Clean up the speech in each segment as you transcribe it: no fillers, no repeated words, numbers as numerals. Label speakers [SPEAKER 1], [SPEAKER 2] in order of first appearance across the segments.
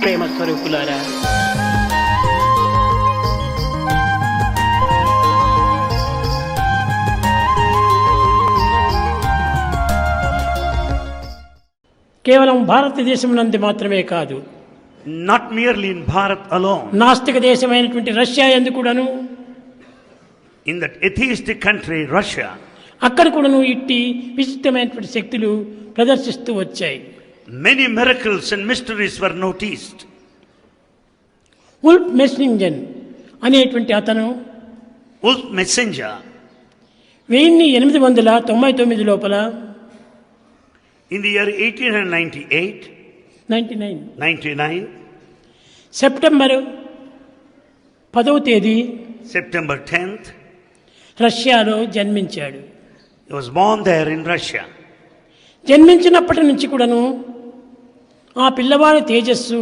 [SPEAKER 1] ప్రేమ స్వరూపులారా, కేవలం భారతదేశం నందు మాత్రమే కాదు,
[SPEAKER 2] not merely in Bharat alone,
[SPEAKER 1] నాస్తిక దేశమైనటువంటి రష్యా యందు కూడాను,
[SPEAKER 2] in that atheistic country Russia,
[SPEAKER 1] అక్కడ కూడాను ఇట్టి విచిత్రమైనటువంటి శక్తులు ప్రదర్శిస్తూ వచ్చాయి.
[SPEAKER 2] many miracles and mysteries were noticed.
[SPEAKER 1] Wolf Messing అనేటువంటి అతను
[SPEAKER 2] Wolf Messenger
[SPEAKER 1] 1899 లోపల
[SPEAKER 2] in the year 1898
[SPEAKER 1] 99
[SPEAKER 2] 99
[SPEAKER 1] సెప్టెంబర్ 10వ తేదీ
[SPEAKER 2] September 10th
[SPEAKER 1] రష్యాలో జన్మించాడు.
[SPEAKER 2] he was born there in Russia.
[SPEAKER 1] జన్మించినప్పటి నుంచి కూడాను ఆ పిల్లవాడి తేజస్సు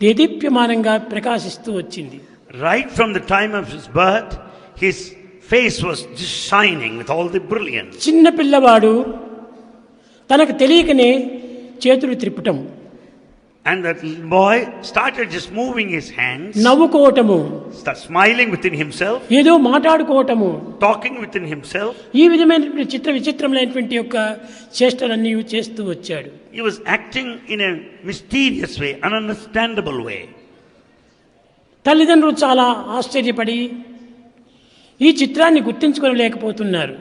[SPEAKER 1] దేదీప్యమానంగా ప్రకాశిస్తూ వచ్చింది.
[SPEAKER 2] Right from the time of his birth, his face was just shining with all the brilliance.
[SPEAKER 1] చిన్న పిల్లవాడు తనకు తెలియకనే చేతులు త్రిప్పటం,
[SPEAKER 2] And that little boy started just moving his hands,
[SPEAKER 1] నవ్వుకోవటము,
[SPEAKER 2] start smiling within himself,
[SPEAKER 1] ఏదో మాట్లాడుకోవటము,
[SPEAKER 2] talking within himself.
[SPEAKER 1] ఈ విధమైనటువంటి విచిత్రమైనటువంటి యొక్క చేష్టలన్నీ చేస్తూ వచ్చాడు.
[SPEAKER 2] He was acting in a mysterious way, ununderstandable way.
[SPEAKER 1] తల్లిదండ్రులు చాలా ఆశ్చర్యపడి ఈ చిత్రాన్ని గుర్తించుకోలేకపోతున్నారు.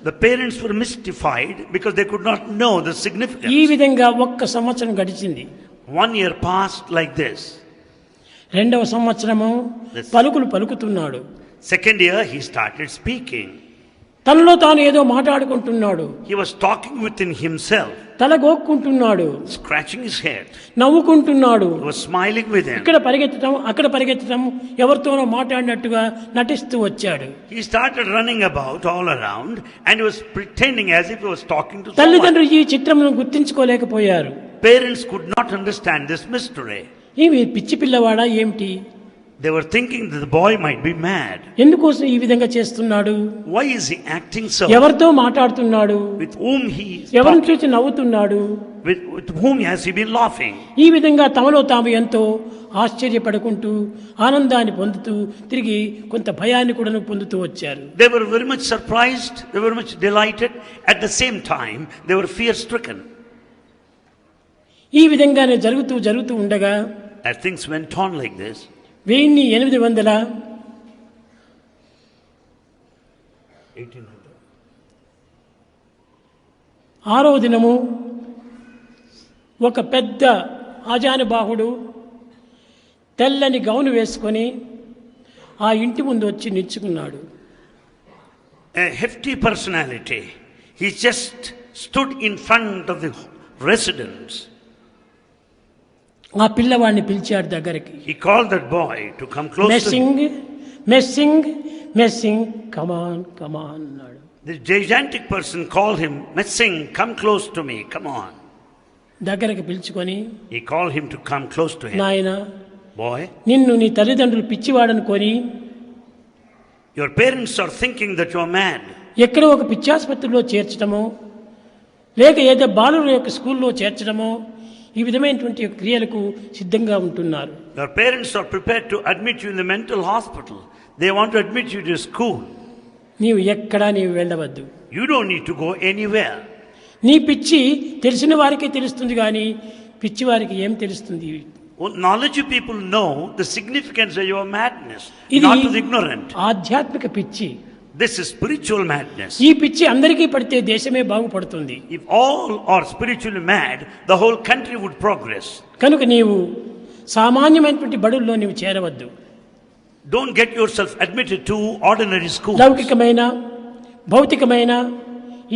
[SPEAKER 2] The parents were mystified because they could not know the
[SPEAKER 1] ఈ
[SPEAKER 2] significance.
[SPEAKER 1] విధంగా 1 సంవత్సరం గడిచింది.
[SPEAKER 2] 1 year passed like this.
[SPEAKER 1] 2వ సంవత్సరము పలుకులు పలుకుతున్నాడు.
[SPEAKER 2] 2nd year, he started speaking.
[SPEAKER 1] తనలో తాను ఏదో మాట్లాడుకుంటున్నాడు,
[SPEAKER 2] He was talking within himself,
[SPEAKER 1] తల గోక్కుంటున్నాడు,
[SPEAKER 2] scratching his head.
[SPEAKER 1] నవ్వుకుంటున్నాడు,
[SPEAKER 2] He was smiling within.
[SPEAKER 1] ఇక్కడ పరిగెత్తడం అక్కడ పరిగెత్తడం, ఎవరితోనో మాట్లాడినట్టుగా నటిస్తూ వచ్చాడు.
[SPEAKER 2] He started running about all around and he was pretending as if he was talking to someone.
[SPEAKER 1] తల్లిదండ్రులు ఈ చిత్రమును గుర్తించుకోలేకపోయారు.
[SPEAKER 2] Parents could not understand this mystery.
[SPEAKER 1] ఈ పిచ్చి పిల్లవాడా ఏమిటి,
[SPEAKER 2] They were thinking that the boy might be mad.
[SPEAKER 1] ఎందుకోసం ఈ విధంగా చేస్తున్నాడు,
[SPEAKER 2] Why is he acting so?
[SPEAKER 1] ఎవరితో మాట్లాడుతున్నాడు,
[SPEAKER 2] With whom he is
[SPEAKER 1] ఎవరిని
[SPEAKER 2] talking?
[SPEAKER 1] చూసి నవ్వుతున్నాడు,
[SPEAKER 2] With whom has he been laughing?
[SPEAKER 1] ఈ విధంగా తమలో తాము ఎంతో ఆశ్చర్యపడుకుంటూ ఆనందాన్ని పొందుతూ తిరిగి కొంత భయాన్ని కూడా పొందుతూ వచ్చారు.
[SPEAKER 2] They were very much surprised, they were much delighted. At the same time, they were fear-stricken.
[SPEAKER 1] ఈ విధంగానే జరుగుతూ ఉండగా
[SPEAKER 2] As things went on like this,
[SPEAKER 1] 1806వ దినము ఒక పెద్ద ఆజానుబాహుడు తెల్లని గౌను వేసుకొని ఆ ఇంటి ముందు వచ్చి నిల్చుకున్నాడు.
[SPEAKER 2] a hefty personality, he just stood in front of the residence.
[SPEAKER 1] ఆ పిల్లవాడిని పిలిచాడు దగ్గరికి.
[SPEAKER 2] He called that boy to come close to him.
[SPEAKER 1] Messing come on అన్నాడు.
[SPEAKER 2] The gigantic person called him, Messing, come close to me, come on.
[SPEAKER 1] దగ్గరికి పిలుచుకొని,
[SPEAKER 2] He called him to come close to him.
[SPEAKER 1] నాయనా,
[SPEAKER 2] Boy,
[SPEAKER 1] నిన్ను నీ తల్లిదండ్రులు పిచ్చివాడనుకొని
[SPEAKER 2] your parents are thinking that you are mad.
[SPEAKER 1] ఎక్కడో ఒక పిచ్చాసుపత్రిలో చేర్చడమో లేక ఏదో బాలుల యొక్క స్కూల్లో చేర్చడమో ఈ విధమైనటువంటి క్రియలకు సిద్ధంగా ఉంటున్నారు.
[SPEAKER 2] Your parents are prepared to admit you in the mental hospital. They want to admit you to school.
[SPEAKER 1] నీవు ఎక్కడా వెళ్ళవద్దు.
[SPEAKER 2] You don't need to go anywhere.
[SPEAKER 1] నీ పిచ్చి తెలిసిన వారికే తెలుస్తుంది కానీ పిచ్చి వారికి ఏం తెలుస్తుంది?
[SPEAKER 2] Knowledge people know the significance of your madness,
[SPEAKER 1] ఇది
[SPEAKER 2] not to the ignorant.
[SPEAKER 1] ఆధ్యాత్మిక పిచ్చి.
[SPEAKER 2] This is spiritual madness.
[SPEAKER 1] ఈ పిచ్చి అందరికీ పడితే దేశమే బాగుపడుతుంది.
[SPEAKER 2] If all are spiritually mad, the whole country would progress.
[SPEAKER 1] కనుక నీవు సామాన్యమైనటువంటి బడుల్లో నీవు చేరవద్దు.
[SPEAKER 2] Don't get yourself admitted to ordinary schools.
[SPEAKER 1] లౌకికమైన భౌతికమైన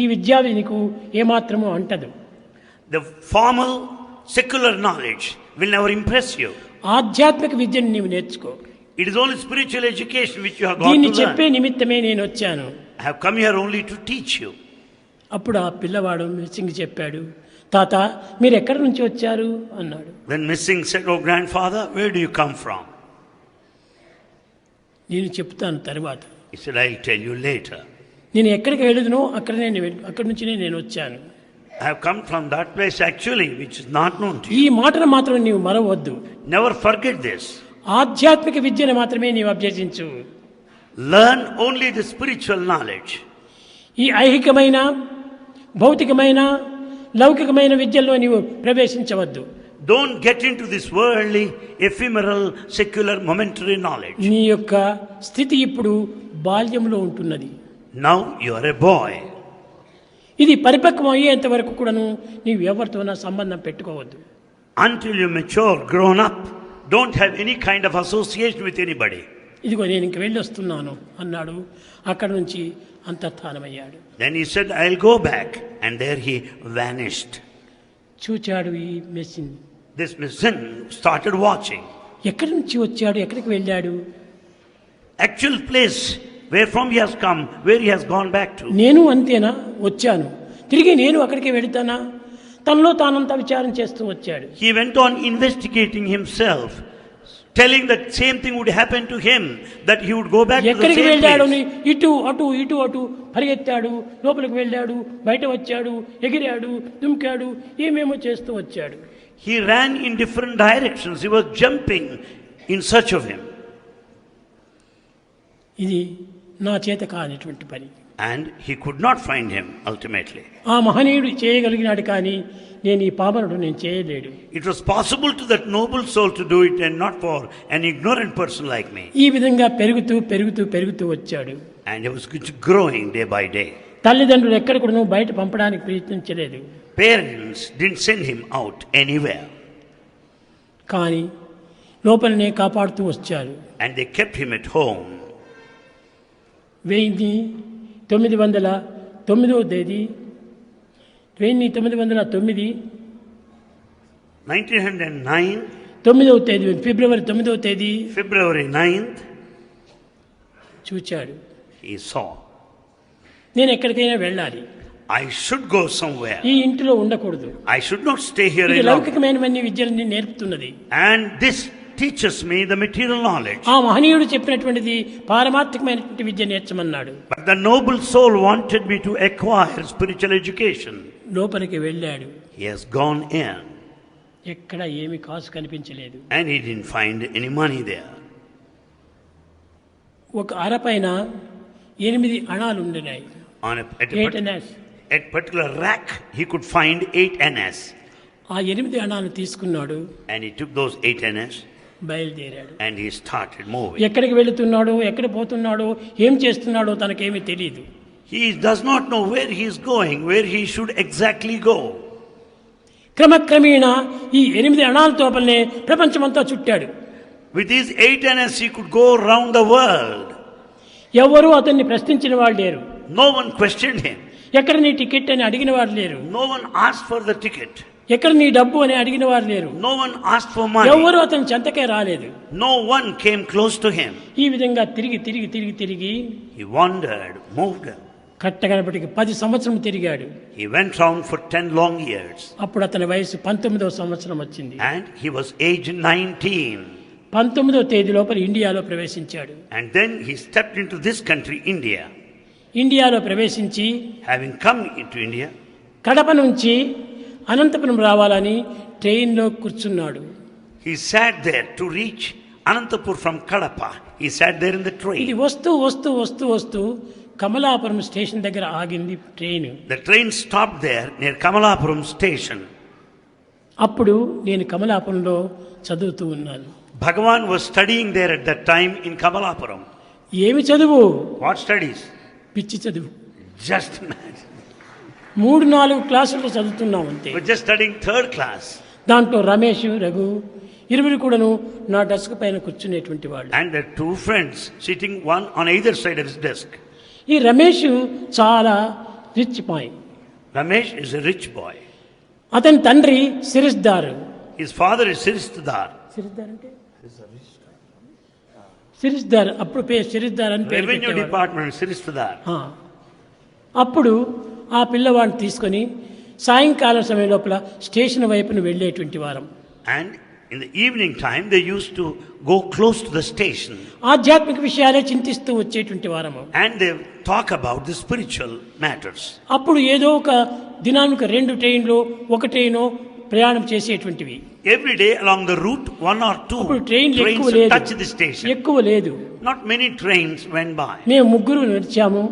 [SPEAKER 1] ఈ విద్య నీకు ఏమాత్రమూ అంటదు.
[SPEAKER 2] The formal secular knowledge will never impress you.
[SPEAKER 1] ఆధ్యాత్మిక విద్యను నీవు నేర్చుకో.
[SPEAKER 2] It is only spiritual education which you have got
[SPEAKER 1] దీన్ని
[SPEAKER 2] to
[SPEAKER 1] చెప్పే
[SPEAKER 2] learn.
[SPEAKER 1] నిమిత్తమే నేను వచ్చాను.
[SPEAKER 2] I have come here only to teach you.
[SPEAKER 1] అప్పుడు ఆ పిల్లవాడు మెస్సింగ్ చెప్పాడు, తాత మీరు ఎక్కడి నుంచి వచ్చారు అన్నాడు.
[SPEAKER 2] Then Missing said, oh grandfather, where do you come from?
[SPEAKER 1] నేను చెప్తాను తర్వాత.
[SPEAKER 2] He said, I'll tell you later.
[SPEAKER 1] నేను ఎక్కడికి వెళ్ళదునో అక్కడి నుంచి నేను వచ్చాను.
[SPEAKER 2] I have come from that place actually, which is not known to you.
[SPEAKER 1] ఈ మాటను మాత్రం నీవు మరవద్దు.
[SPEAKER 2] Never forget this.
[SPEAKER 1] ఆధ్యాత్మిక విద్యను మాత్రమే నీవు అభ్యసించు.
[SPEAKER 2] Learn only the spiritual knowledge.
[SPEAKER 1] ఈ ఐహికమైన, భౌతికమైన, లౌకికమైన విద్యల్లో నీవు ప్రవేశించవద్దు.
[SPEAKER 2] Don't get into this worldly, ephemeral, secular, momentary knowledge.
[SPEAKER 1] నీ యొక్క స్థితి ఇప్పుడు బాల్యంలో ఉంటున్నది.
[SPEAKER 2] Now you are a boy.
[SPEAKER 1] ఇది పరిపక్వం అయ్యేంత వరకు కూడాను నీవు ఎవరితోనా సంబంధం పెట్టుకోవద్దు.
[SPEAKER 2] Until you mature, grown up, don't have any kind of association with anybody.
[SPEAKER 1] ఇదిగో నేను ఇంక వెళ్ళి వస్తున్నాను అన్నాడు. అక్కడ నుంచి అంతర్ధానమయ్యాడు.
[SPEAKER 2] Then he said, I'll go back. And there he vanished.
[SPEAKER 1] చూచాడు ఈ మెస్సిన్.
[SPEAKER 2] This Messin started watching.
[SPEAKER 1] ఎక్కడి నుంచి వచ్చాడు, ఎక్కడికి వెళ్ళాడు?
[SPEAKER 2] Actual place where from he has come, where he has gone back to.
[SPEAKER 1] నేను అంతేనా, వచ్చాను, తిరిగి నేను అక్కడికి వెళతానా? తనలో తానంతా విచారం చేస్తూ వచ్చాడు.
[SPEAKER 2] He went on investigating himself, telling that same thing would happen to him, that he would go back to the
[SPEAKER 1] ఎక్కడికి
[SPEAKER 2] same
[SPEAKER 1] వెళ్ళాడు?
[SPEAKER 2] place.
[SPEAKER 1] ఇటు అటు ఇటు అటు పరిగెత్తాడు, లోపలికి వెళ్ళాడు, బయట వచ్చాడు, ఎగిరాడు, దుమికాడు, ఏమేమో చేస్తూ వచ్చాడు.
[SPEAKER 2] He ran in different directions. He was jumping in search of him.
[SPEAKER 1] ఇది నా చేత కానిటువంటి పని.
[SPEAKER 2] And he could not find him ultimately.
[SPEAKER 1] ఆ మహనీయుడు చేయగలిగినాడు, కానీ నేను ఈ పామరుడు నేను చేయలేడు.
[SPEAKER 2] It was possible to that noble soul to do it, and not for an ignorant person like me.
[SPEAKER 1] ఈ విధంగా పెరుగుతూ పెరుగుతూ పెరుగుతూ వచ్చాడు.
[SPEAKER 2] And he was growing day by day.
[SPEAKER 1] తల్లిదండ్రులు ఎక్కడ కూడా బయట పంపడానికి ప్రయత్నించలేదు.
[SPEAKER 2] Parents didn't send him out anywhere.
[SPEAKER 1] కానీ లోపలనే కాపాడుతూ వచ్చారు.
[SPEAKER 2] And they kept him at home.
[SPEAKER 1] 1909 తేదీ 1909
[SPEAKER 2] 1909,
[SPEAKER 1] 9వ తేదీ ఫిబ్రవరి 9వ తేదీ
[SPEAKER 2] February 9th,
[SPEAKER 1] చూచాడు.
[SPEAKER 2] he saw,
[SPEAKER 1] నేను ఎక్కడికైనా వెళ్ళాలి,
[SPEAKER 2] I should go somewhere.
[SPEAKER 1] ఈ ఇంటిలో ఉండకూడదు.
[SPEAKER 2] I should not stay here
[SPEAKER 1] ఇది
[SPEAKER 2] alone.
[SPEAKER 1] లౌకికమైనవన్నీ విద్యలన్నీ నేర్పుతున్నది.
[SPEAKER 2] And this teaches me the material knowledge.
[SPEAKER 1] ఆ మహనీయుడు చెప్పినటువంటిది పారమార్థికమైనటువంటి విద్య నేర్చమన్నాడు.
[SPEAKER 2] But the noble soul wanted me to acquire spiritual education.
[SPEAKER 1] లోపలికి వెళ్ళాడు.
[SPEAKER 2] He has gone in.
[SPEAKER 1] ఎక్కడ ఏమి కాసు కనిపించలేదు.
[SPEAKER 2] And he didn't find any money there.
[SPEAKER 1] ఒక అరపైన 8 అణాలు ఉండినాయి.
[SPEAKER 2] On at
[SPEAKER 1] 8 అనాస్.
[SPEAKER 2] a particular rack, he could find 8 annas.
[SPEAKER 1] ఆ 8 అణాలు తీసుకున్నాడు.
[SPEAKER 2] And he took those 8 annas
[SPEAKER 1] బయలుదేరాడు.
[SPEAKER 2] and he started moving.
[SPEAKER 1] ఎక్కడికి వెళుతున్నాడో, ఎక్కడ పోతున్నాడో, ఏం చేస్తున్నాడో తనకేమీ తెలియదు.
[SPEAKER 2] He does not know where he is going, where he should exactly go.
[SPEAKER 1] క్రమక్రమేణా ఈ 8 అణాల తోపలనే ప్రపంచమంతా చుట్టాడు.
[SPEAKER 2] With these 8 annas, he could go around the world.
[SPEAKER 1] ఎవరూ అతన్ని ప్రశ్నించిన వాళ్ళు లేరు.
[SPEAKER 2] No one questioned him.
[SPEAKER 1] ఎక్కడ నీ టికెట్ అని అడిగిన వారు లేరు.
[SPEAKER 2] No one asked for the ticket.
[SPEAKER 1] ఎక్కడ నీ డబ్బు అని అడిగిన వారు లేరు.
[SPEAKER 2] No one asked for money.
[SPEAKER 1] ఎవరు అతని చెంతకే రాలేదు.
[SPEAKER 2] No one came close to him.
[SPEAKER 1] ఈ విధంగా తిరిగి తిరిగి తిరిగి తిరిగి
[SPEAKER 2] He wandered, moved.
[SPEAKER 1] కట్టగడపటికి 10 సంవత్సరం తిరిగాడు.
[SPEAKER 2] He went round for 10 long years.
[SPEAKER 1] అప్పుడు అతని వయసు 19వ సంవత్సరం వచ్చింది.
[SPEAKER 2] And he was aged 19.
[SPEAKER 1] 19వ తేదీ లోపల ఇండియాలో ప్రవేశించాడు.
[SPEAKER 2] And then he stepped into this country, India.
[SPEAKER 1] ఇండియాలో ప్రవేశించి
[SPEAKER 2] Having come into India,
[SPEAKER 1] Kadapa నుంచి అనంతపురం రావాలని ట్రైన్లో కూర్చున్నాడు.
[SPEAKER 2] he sat there to reach Anantapur from Kadapa. He sat there in the
[SPEAKER 1] ఇది
[SPEAKER 2] train.
[SPEAKER 1] వస్తూ వస్తూ వస్తూ వస్తూ కమలాపురం స్టేషన్ దగ్గర ఆగింది train.
[SPEAKER 2] The train stopped there near Kamalapuram station.
[SPEAKER 1] అప్పుడు నేను కమలాపురంలో చదువుతూ ఉన్నాను.
[SPEAKER 2] Bhagavan was studying there at that time in Kamalapuram.
[SPEAKER 1] ఏమి చదువు?
[SPEAKER 2] What studies?
[SPEAKER 1] పిచ్చి చదువు.
[SPEAKER 2] Just imagine.
[SPEAKER 1] 3-4 క్లాసులు చదువుతున్నాం అంతే.
[SPEAKER 2] We're just studying 3rd class.
[SPEAKER 1] దాంట్లో రమేష్, రఘు ఇరువురు కూడాను నా డెస్క్ పైన కూర్చునేటువంటి వాళ్ళు.
[SPEAKER 2] And there are 2 friends sitting one on either side of his desk.
[SPEAKER 1] ఈ రమేష్ చాలా rich boy.
[SPEAKER 2] Ramesh is a rich boy.
[SPEAKER 1] అతని తండ్రి సిరిస్దార్.
[SPEAKER 2] His father is Sirisdar.
[SPEAKER 1] సిరిస్దార్ అంటే సిరిస్దార్. అప్పుడు సిరిస్దార్ అని పేరు
[SPEAKER 2] Revenue
[SPEAKER 1] పెట్టేవారు.
[SPEAKER 2] Department, Sirisdar.
[SPEAKER 1] అప్పుడు ఆ పిల్లవాడిని తీసుకొని సాయంకాలం సమయం లోపల స్టేషన్ వైపును వెళ్ళేటువంటి వారం.
[SPEAKER 2] And in the evening time, they used to go close to the station.
[SPEAKER 1] ఆధ్యాత్మిక విషయాలే చింతిస్తూ వచ్చేటువంటి వారము.
[SPEAKER 2] And they talk about the spiritual matters.
[SPEAKER 1] అప్పుడు ఏదో ఒక దినానికి 2 ట్రైన్లు ఒక ట్రైను ప్రయాణం చేసేటువంటివి.
[SPEAKER 2] Every day along the route, 1 or 2
[SPEAKER 1] అప్పుడు ట్రైన్లు ఎక్కువ
[SPEAKER 2] trains
[SPEAKER 1] లేదు,
[SPEAKER 2] touch the station.
[SPEAKER 1] ఎక్కువ లేదు.
[SPEAKER 2] Not many trains went by.
[SPEAKER 1] మేము ముగ్గురు నడిచాము.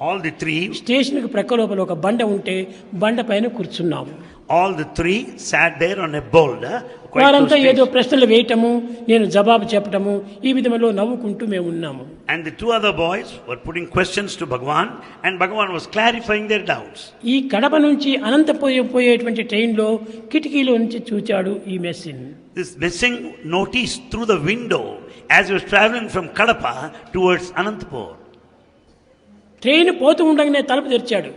[SPEAKER 2] All the 3,
[SPEAKER 1] స్టేషన్కి ప్రక్క లోపల ఒక బండ ఉంటే బండ పైన కూర్చున్నాము.
[SPEAKER 2] all the 3 sat there on a boulder. Quite
[SPEAKER 1] వారంతా
[SPEAKER 2] close
[SPEAKER 1] ఏదో
[SPEAKER 2] station.
[SPEAKER 1] ప్రశ్నలు వేయటము, నేను జవాబు చెప్పటము, ఈ విధంలో నవ్వుకుంటూ మేము ఉన్నాము.
[SPEAKER 2] And the 2 other boys were putting questions to Bhagavan, and Bhagavan was clarifying their doubts.
[SPEAKER 1] ఈ కడప నుంచి అనంతపోయేటువంటి ట్రైన్లో కిటికీలో నుంచి చూచాడు ఈ మెస్సిన్.
[SPEAKER 2] This missing noticed through the window as he was traveling from Kadapa towards Anantapur.
[SPEAKER 1] Train పోతూ ఉండగానే తలుపు తెరిచాడు.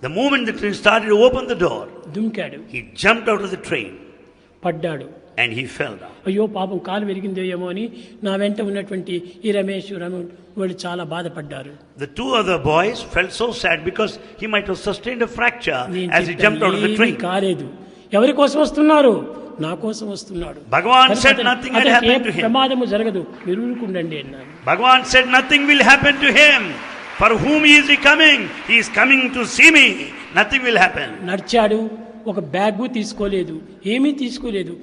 [SPEAKER 2] The moment the train started to open the door,
[SPEAKER 1] దుంకాడు,
[SPEAKER 2] he jumped out of the train
[SPEAKER 1] పడ్డాడు.
[SPEAKER 2] and he fell down.
[SPEAKER 1] అయ్యో పాపం కాలు విరిగిందో ఏమో అని నా వెంట ఉన్నటువంటి ఈ రమేష్ వాళ్ళు చాలా బాధపడ్డారు.
[SPEAKER 2] The 2 other boys felt so sad because he might have sustained a fracture
[SPEAKER 1] నేను
[SPEAKER 2] as he jumped out of the
[SPEAKER 1] చెప్పాను,
[SPEAKER 2] train.
[SPEAKER 1] ఏమీ కాలేదు. ఎవరి కోసం వస్తున్నారు? నా కోసం వస్తున్నాడు.
[SPEAKER 2] Bhagavan
[SPEAKER 1] కనుక
[SPEAKER 2] said
[SPEAKER 1] అతను-
[SPEAKER 2] nothing had
[SPEAKER 1] అతనికి ఏ
[SPEAKER 2] happened to him.
[SPEAKER 1] ప్రమాదము జరగదు, మీరు ఊరుకుండండి అన్నాను.
[SPEAKER 2] Bhagavan said nothing will happen to him. For whom he is he coming? He is coming to see me. Nothing will happen.
[SPEAKER 1] నడిచాడు, ఒక బ్యాగు తీసుకోలేదు, ఏమీ తీసుకోలేదు,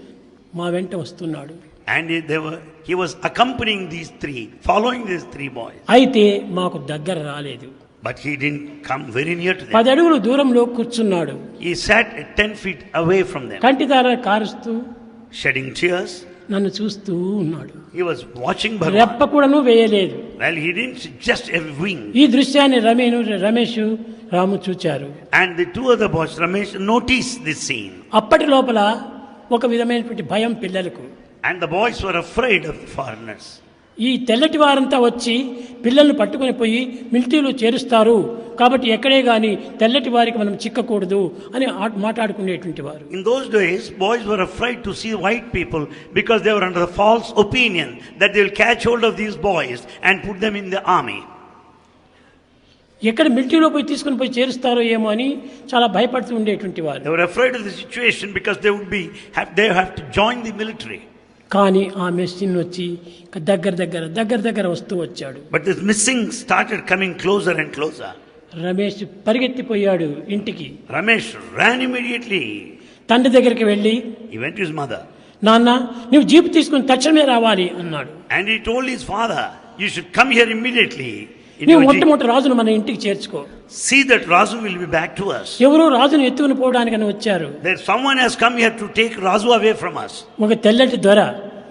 [SPEAKER 1] మా వెంట వస్తున్నాడు.
[SPEAKER 2] And he was accompanying these 3, following these 3 boys.
[SPEAKER 1] అయితే మాకు దగ్గర రాలేదు.
[SPEAKER 2] But he didn't come very near to them.
[SPEAKER 1] 10 అడుగుల దూరంలో కూర్చున్నాడు.
[SPEAKER 2] He sat at 10 feet away from them,
[SPEAKER 1] కంటిదార కారుస్తూ
[SPEAKER 2] shedding tears.
[SPEAKER 1] నన్ను చూస్తూ ఉన్నాడు.
[SPEAKER 2] He was watching Bhagavan.
[SPEAKER 1] రెప్ప కూడాను వేయలేదు.
[SPEAKER 2] Well, he didn't just a wing.
[SPEAKER 1] ఈ దృశ్యాన్ని రమేష్ రాము చూచారు.
[SPEAKER 2] And the 2 other boys, Ramesh, noticed this scene.
[SPEAKER 1] అప్పటి లోపల ఒక విధమైనటువంటి భయం పిల్లలకు.
[SPEAKER 2] And the boys were afraid of the foreigners.
[SPEAKER 1] ఈ తెల్లటి వారంతా వచ్చి పిల్లల్ని పట్టుకొని పోయి మిలిటరీలో చేరుస్తారు, కాబట్టి ఎక్కడే కానీ తెల్లటి వారికి మనం చిక్కకూడదు అని మాట్లాడుకునేటువంటి వారు.
[SPEAKER 2] In those days, boys were afraid to see white people because they were under the false opinion that they will catch hold of these boys and put them in the army.
[SPEAKER 1] ఎక్కడ మిలిటరీలో పోయి తీసుకుని పోయి చేరుస్తారో ఏమో అని చాలా భయపడుతూ ఉండేటువంటి వారు.
[SPEAKER 2] They were afraid of the situation because they have to join the military.
[SPEAKER 1] కానీ ఆ మెషిన్ వచ్చి దగ్గర వస్తూ వచ్చాడు.
[SPEAKER 2] But this missing started coming closer and closer.
[SPEAKER 1] Ramesh పరిగెత్తిపోయాడు ఇంటికి.
[SPEAKER 2] Ramesh ran immediately.
[SPEAKER 1] తండ్రి దగ్గరికి వెళ్ళి,
[SPEAKER 2] He went to his mother.
[SPEAKER 1] నాన్న నువ్వు జీపు తీసుకుని తక్షణమే రావాలి అన్నాడు.
[SPEAKER 2] And he told his father, you should come here immediately. in
[SPEAKER 1] నీవు
[SPEAKER 2] your jeep.
[SPEAKER 1] మొట్టమొదటి రాజును మన ఇంటికి చేర్చుకో.
[SPEAKER 2] See that Razu will be back to us.
[SPEAKER 1] ఎవరో రాజును ఎత్తుకుని పోవడానికని వచ్చారు.
[SPEAKER 2] There someone has come here to take Razu away from us.
[SPEAKER 1] ఒక తెల్లటి దొర,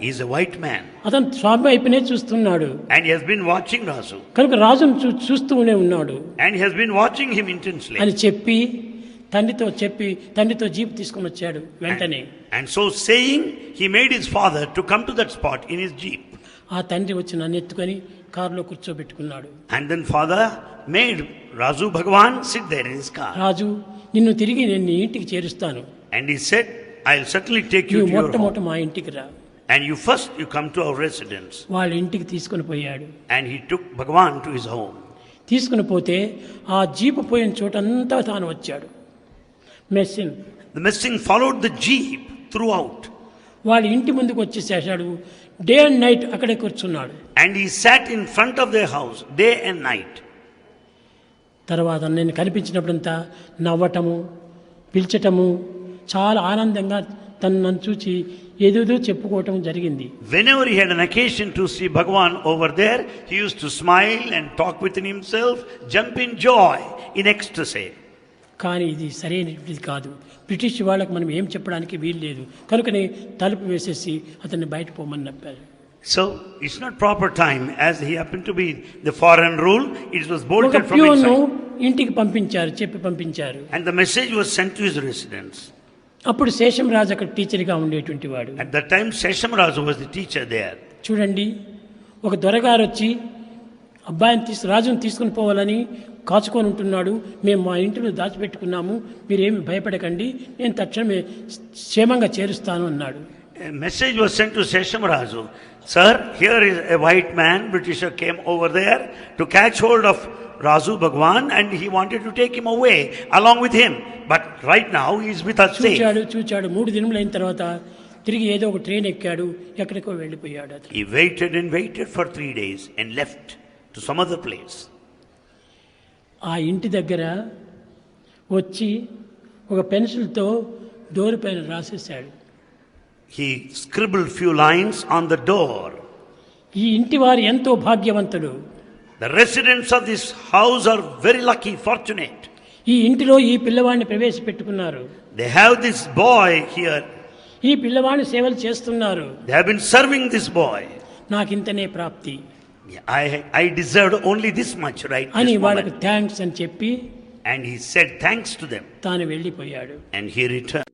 [SPEAKER 2] He is a white man.
[SPEAKER 1] అతను స్వామి వైపునే చూస్తున్నాడు.
[SPEAKER 2] And he has been watching Razu.
[SPEAKER 1] కనుక రాజును చూస్తూనే ఉన్నాడు
[SPEAKER 2] And he has been watching him intensely.
[SPEAKER 1] అని చెప్పి తండ్రితో జీప్ తీసుకుని వచ్చాడు వెంటనే.
[SPEAKER 2] And so saying, he made his father to come to that spot in his jeep.
[SPEAKER 1] ఆ తండ్రి వచ్చి నన్ను ఎత్తుకొని కారులో కూర్చోబెట్టుకున్నాడు.
[SPEAKER 2] And then father made Razu Bhagavan sit there in his car.
[SPEAKER 1] రాజు, నిన్ను తిరిగి నేను నీ ఇంటికి చేరుస్తాను.
[SPEAKER 2] And he said, I'll certainly take you
[SPEAKER 1] నువ్వు
[SPEAKER 2] to your
[SPEAKER 1] మొట్టమొదట
[SPEAKER 2] home.
[SPEAKER 1] మా ఇంటికి రా.
[SPEAKER 2] And you come to our residence.
[SPEAKER 1] వాళ్ళ ఇంటికి తీసుకుని పోయాడు.
[SPEAKER 2] And he took Bhagavan to his home.
[SPEAKER 1] తీసుకుని పోతే ఆ జీపు పోయిన చోటంతా తాను వచ్చాడు. మెస్సిన్
[SPEAKER 2] The missing followed the jeep throughout.
[SPEAKER 1] వాళ్ళ ఇంటి ముందుకు వచ్చేసేసాడు. డే అండ్ నైట్ అక్కడే కూర్చున్నాడు.
[SPEAKER 2] And he sat in front of their house day and night.
[SPEAKER 1] తర్వాత నేను కనిపించినప్పుడంతా నవ్వటము, పిలిచటము, చాలా ఆనందంగా నన్ను చూచి ఏదేదో చెప్పుకోవటం జరిగింది.
[SPEAKER 2] Whenever he had an occasion to see Bhagavan over there, he used to smile and talk within himself, jump in joy, in ecstasy.
[SPEAKER 1] కానీ ఇది సరైనది కాదు. బ్రిటిష్ వాళ్ళకు మనం ఏం చెప్పడానికి వీలు లేదు. కనుకనే తలుపు వేసేసి అతన్ని బయట పోమని చెప్పారు.
[SPEAKER 2] So it's not proper time, as he happened to be the foreign rule. It was
[SPEAKER 1] ఒక
[SPEAKER 2] bolted from
[SPEAKER 1] ప్యూను
[SPEAKER 2] inside.
[SPEAKER 1] ఇంటికి పంపించారు.
[SPEAKER 2] And the message was sent to his residence.
[SPEAKER 1] అప్పుడు శేషం రాజు అక్కడ టీచర్గా ఉండేటువంటి వాడు.
[SPEAKER 2] At that time, Sesham Razu was the teacher there.
[SPEAKER 1] చూడండి, ఒక దొరగారు వచ్చి రాజును తీసుకుని పోవాలని కాచుకొని ఉంటున్నాడు. మేము మా ఇంటిలో దాచిపెట్టుకున్నాము, మీరేమి భయపడకండి, నేను తక్షణమే క్షేమంగా చేరుస్తాను అన్నాడు.
[SPEAKER 2] A message was sent to Sesham Razu. Sir, here is a white man, Britisher came over there to catch hold of Razu Bhagwan and he wanted to take him away along with him. But right now he is with us safe.
[SPEAKER 1] చూచాడు 3 దినములు అయిన తర్వాత తిరిగి ఏదో ఒక train ఎక్కాడు, ఎక్కడికో వెళ్ళిపోయాడు.
[SPEAKER 2] He waited and waited for 3 days and left to some other place.
[SPEAKER 1] ఆ ఇంటి దగ్గర వచ్చి ఒక పెన్సిల్తో డోర్ పైన రాసేశాడు.
[SPEAKER 2] He scribbled few lines on the door.
[SPEAKER 1] ఈ ఇంటి వారు ఎంతో భాగ్యవంతులు.
[SPEAKER 2] The residents of this house are very lucky, fortunate.
[SPEAKER 1] ఈ ఇంటిలో ఈ పిల్లవాడిని ప్రవేశపెట్టుకున్నారు.
[SPEAKER 2] They have this boy here.
[SPEAKER 1] ఈ పిల్లవాడిని సేవలు చేస్తున్నారు.
[SPEAKER 2] They have been serving this boy.
[SPEAKER 1] నాకింతనే ప్రాప్తి
[SPEAKER 2] I deserved only this much, right?
[SPEAKER 1] అని
[SPEAKER 2] This
[SPEAKER 1] వాళ్ళకు
[SPEAKER 2] moment.
[SPEAKER 1] థ్యాంక్స్ అని చెప్పి
[SPEAKER 2] And he said thanks to them.
[SPEAKER 1] తాను వెళ్ళిపోయాడు.
[SPEAKER 2] And he returned.